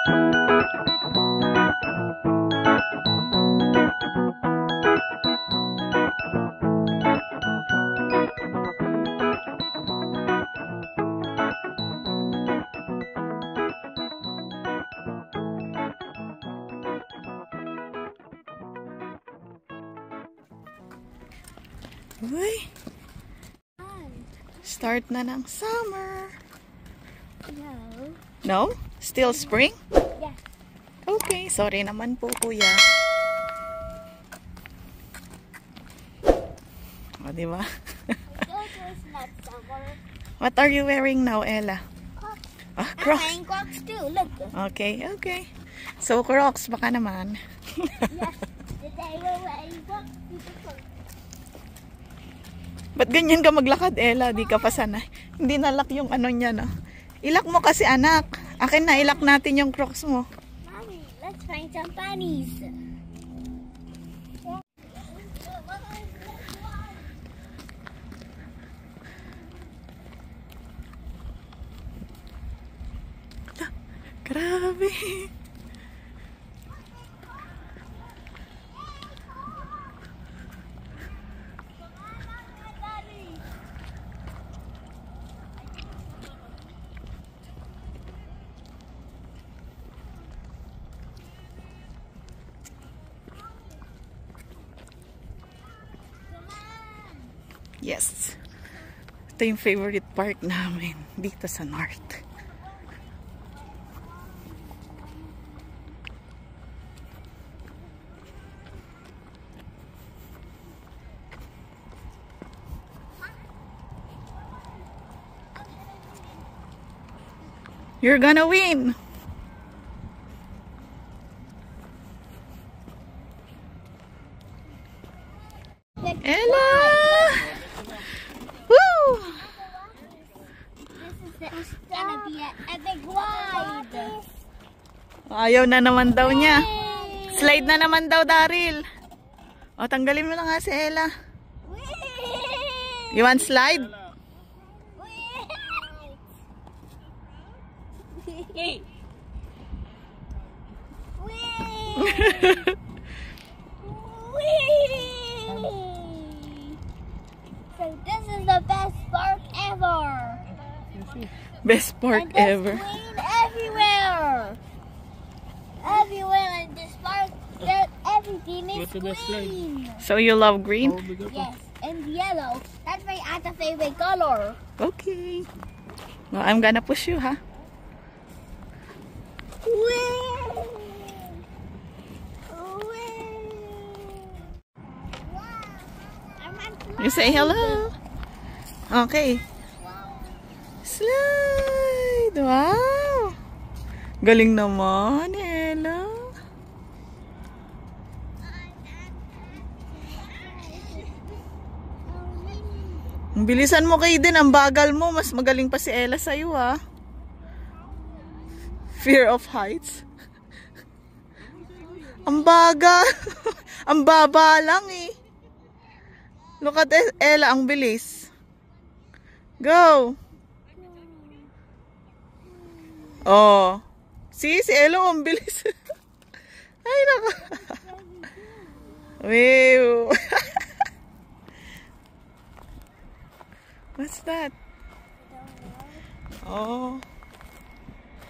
Uy, start na ng summer. No. No? Still spring? Yes. Okay, sorry naman po, kuya. O, diba? It's not summer. What are you wearing now, Ella? Crocs. Ah, I'm Crocs. wearing Crocs too. Look. Okay, okay. So, Crocs, baka naman. Yes. Today we're wearing Crocs. Ba't ganyan ka maglakad, Ella? Di ka pa sanay. Hindi nalak yung ano niya, no? Ilak mo kasi, anak. Akin na, ilak natin yung Crocs mo. Mommy, let's find some bunnies. Grabe. Yes. Ito yung favorite park namin dito sa North. You're gonna win! Ella! Woo! This is gonna be an epic ride. Ayaw na naman daw niya. Yay! Slide na naman daw, Daryl. O, tanggalin mo lang nga si Ella. Whee! You want slide? Whee! So this is the best park ever. Best park And there's ever. green everywhere. Everywhere in this park, that everything is green. So you love green? Yes, and yellow. That's my other favorite color. Okay. Well, I'm gonna push you, huh? You say hello. Okay. Slide. Wow. Galing naman, Ella. Ang bilisan mo, Kaden. Ang bagal mo. Mas magaling pa si Ella sa'yo, ha? Fear of heights. Ang bagal. Ang baba lang, eh. Look at Ella, ang bilis. Go. Oh. See, si Ella, ang bilis. Ay, naka. Wow. What's that? Oh.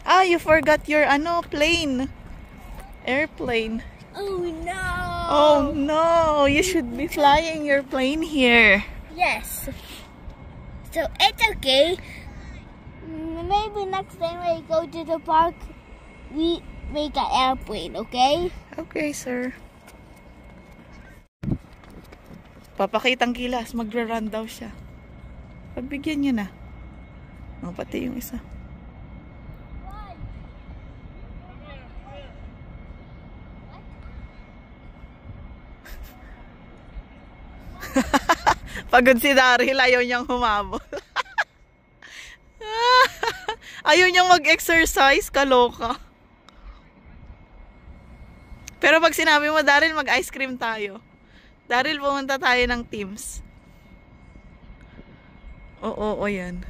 Ah, you forgot your plane. Airplane. Oh no! Oh no, you should be flying your plane here. Yes. So it's okay. Maybe next time we go to the park, we make an airplane, okay? Okay, sir. Papakitang kilas, magra-run daw siya. Pagbigyan niyo na. Oh, pati yung isa. Pagod si Daryl, ayaw niyang humabol. Ayaw niyang mag-exercise, kaloka. Pero pag sinabi mo, Daryl, mag-ice cream tayo. Daryl, pumunta tayo ng Teams. Oo, yan.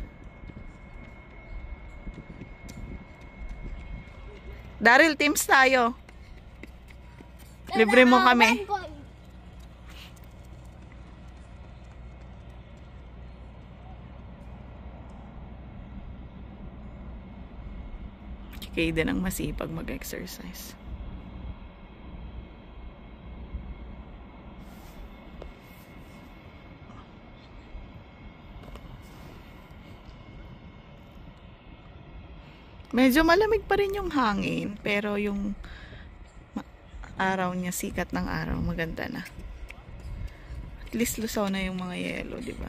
Daryl, teams tayo. Libre mo kami. Si Kaden ang masipag mag-exercise. Medyo malamig pa rin yung hangin, pero yung araw niya, sikat ng araw, maganda na. At least lusaw na yung mga yelo, di ba?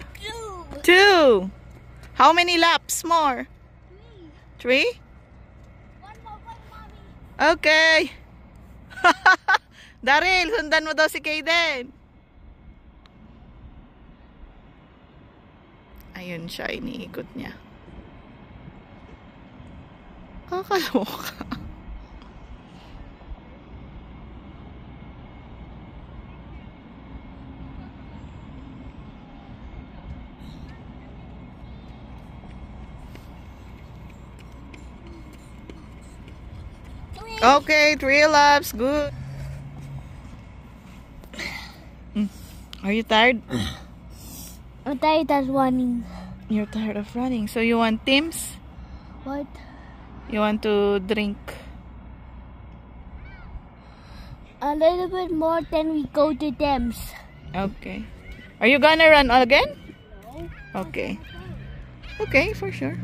2. How many laps more? 3? Okay. Daryl, sundan mo daw si Kaden. Ayun siya, iniikot niya. Kakaloka. Okay, 3 laps. Good. Are you tired? I'm tired of running. You're tired of running. So you want teams? What? You want to drink? A little bit more, then we go to Thames. Okay. Are you gonna run again? No. Okay. Okay, for sure.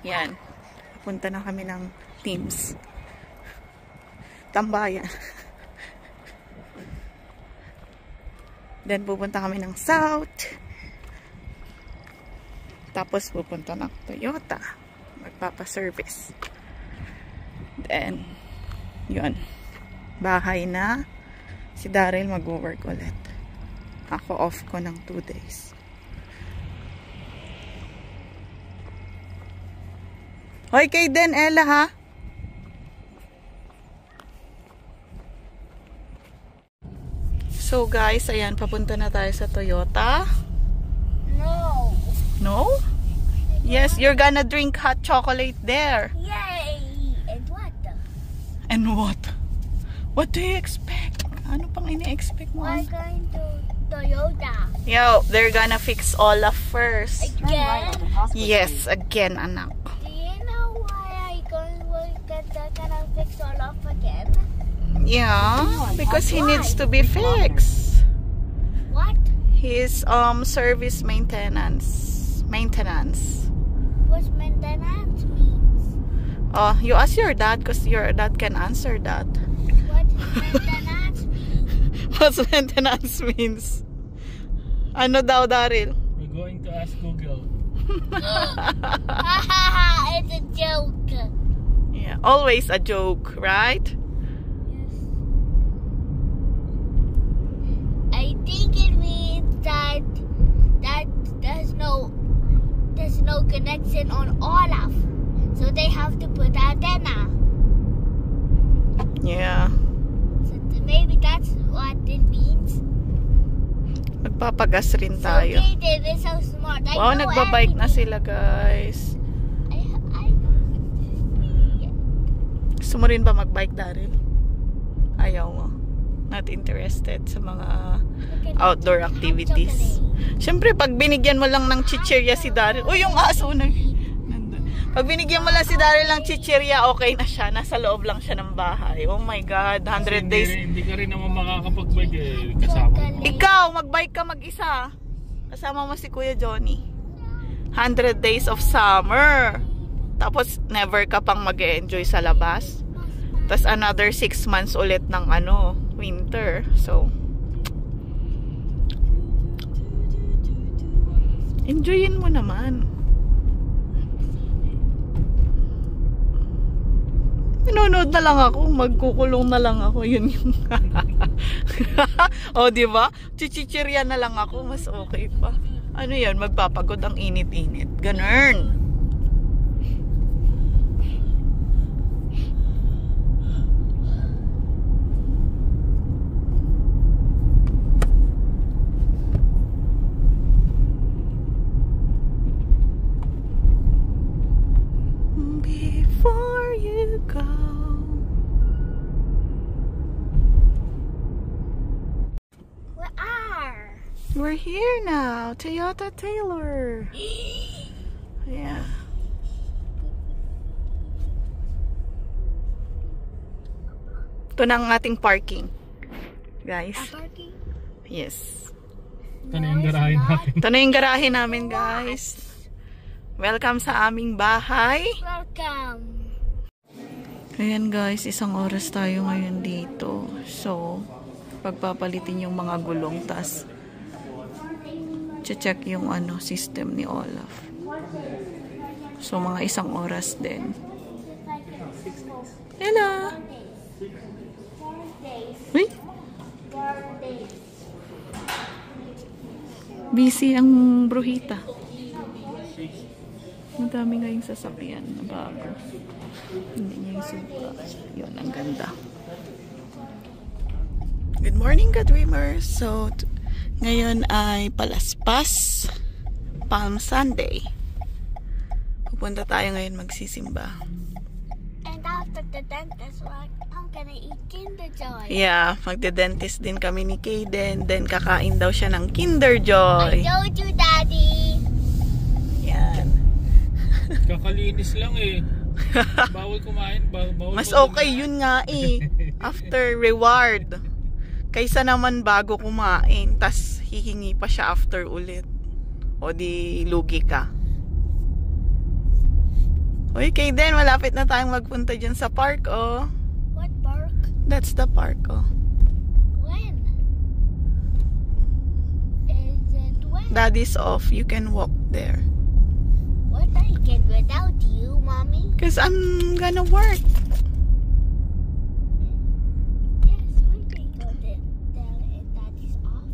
Yan. Punta na kami ng teams. Tambayan. Then pupunta kami ng South. Tapos pupunta ng Toyota. Magpapa-service. Then, yun. Bahay na. Si Daryl mag-work ulit. Ako off ko ng 2 days. Hoy, Kaden, Ella, ha? So, guys, ayan, papunta na tayo sa Toyota. No. No? Yes, you're gonna drink hot chocolate there. Yay! And what? And what? What do you expect? Ano pang ini-expect mo? We're going to Toyota. Yo, they're gonna fix Olaf first. Again? Yes, again, anak. Do you know why they're gonna fix all off again? Yeah, because he needs to be fixed. What? His service maintenance. What maintenance means? Oh, you ask your dad because your dad can answer that. What maintenance means? What's maintenance means? Ano daw, Daryl? We're going to ask Google. It's a joke. Yeah, always a joke, right? I think it means that there's no connection on Olaf, so they have to put antenna. Yeah. So maybe that's what it means. Magpapagas rin So tayo. Kaden is so smart. I Wow, know nagbabike na everything. sila, guys. I know. Gusto mo rin ba magbike, Daryl? Ayaw mo. Not interested sa mga outdoor activities. Siyempre, pag binigyan mo lang ng chichirya si Daryl, uy, yung aso na nandun. Pag binigyan mo lang si Daryl ng chichirya, okay na siya. Nasa loob lang siya ng bahay. Oh my God, 100 days. Hindi ka rin naman makakapag-bike eh. Kasama mo. Ikaw, magbike ka mag-isa. Kasama mo si Kuya Johnny. 100 days of summer. Tapos, never ka pang mag-enjoy sa labas. Tapos, another 6 months ulit ng winter. So, enjoyin mo naman. Nanonood na lang ako, magkukulong na lang ako, yun yung o, diba? Chichichirya na lang ako, mas okay pa. Ano yan, magpapagod ang init-init. Ganun. We're here now. Toyota Taylor. Yeah. Ito na ang ating parking. Guys. Parking? Yes. Ito na yung garahe natin. Ito na yung garahe namin, guys. Welcome sa aming bahay. Welcome. Ayan guys, 1 oras tayo ngayon dito. So, pagpapalitin yung mga gulong, tas check yung system ni Olaf. So, mga 1 oras din. Hello! Uy! Busy ang bruhita. Madami ngayong sasakyan na bago. Hindi niya yung suka. Yun, ang ganda. Good morning, God Dreamers. So, ngayon ay Palaspas, Palm Sunday. Pupunta tayo ngayon magsisimba. And after the dentist work, I'm gonna eat Kinder Joy. Yeah, magde-dentist din kami ni Kaden. Then, kakain daw siya ng Kinder Joy. I told you, Daddy. Yan. Kakalinis lang eh. Bawal kumain. Bawal Mas okay yun nga eh. After reward. Kaysa naman bago kumain, tas hihingi pa siya after ulit. O di lugi ka. Uy, Kaden, malapit na tayong magpunta dyan sa park, oh. What park? That's the park, oh. When? Is it when? Daddy's off. You can walk there. What I get without you, Mommy? Because I'm gonna work. Yes, we can go there and Daddy's off.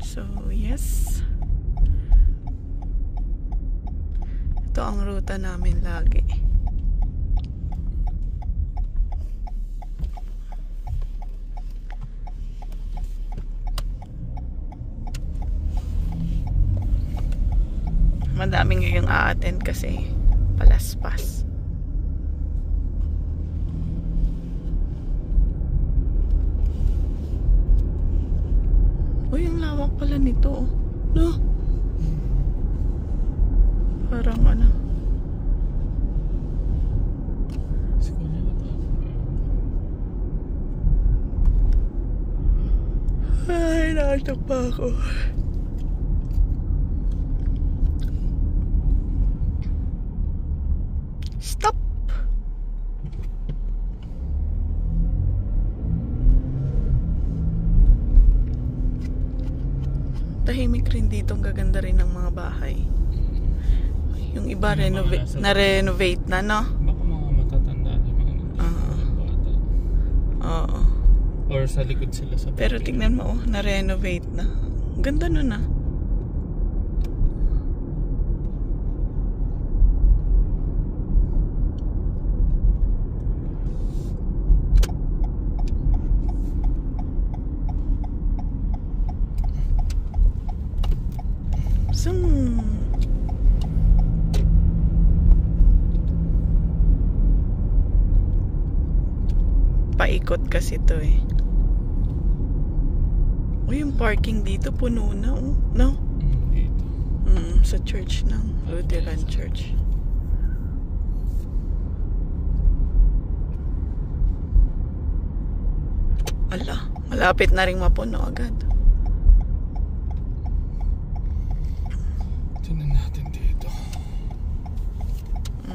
So, yes. Ito ang ruta namin lagi. Madaming ngayong a-attend kasi Palaspas. Uy, ang lawak pala nito. No? Parang ay, naatok pa ako. Stop! Tahimik rin dito. Ang gaganda rin ng mga bahay. Yung iba na-renovate na, no? Baka mga matatanda na mga bata. Oo. Or sa likod sila sa Pero tignan mo, na-renovate na. Ang ganda nun, ah. Zoom. Paikot kasi to eh. Uy, yung parking dito puno na, oh. No? Dito. Sa church ng Lutheran Church. Ala, malapit na rin mapuno agad. Tignan natin dito.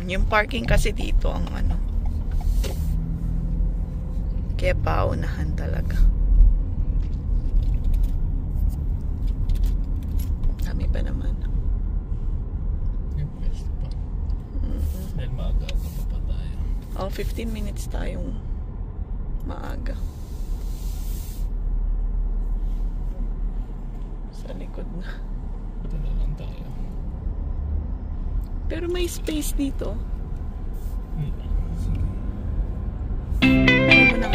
Yung parking kasi dito ang kaya paunahan talaga. Dami pa naman. Yung pwesto pa. Dahil maaga pa tayo. 15 minutes tayong maaga. Sa likod na. Ito na lang tayo. Pero may space dito. Sige. Ano mo na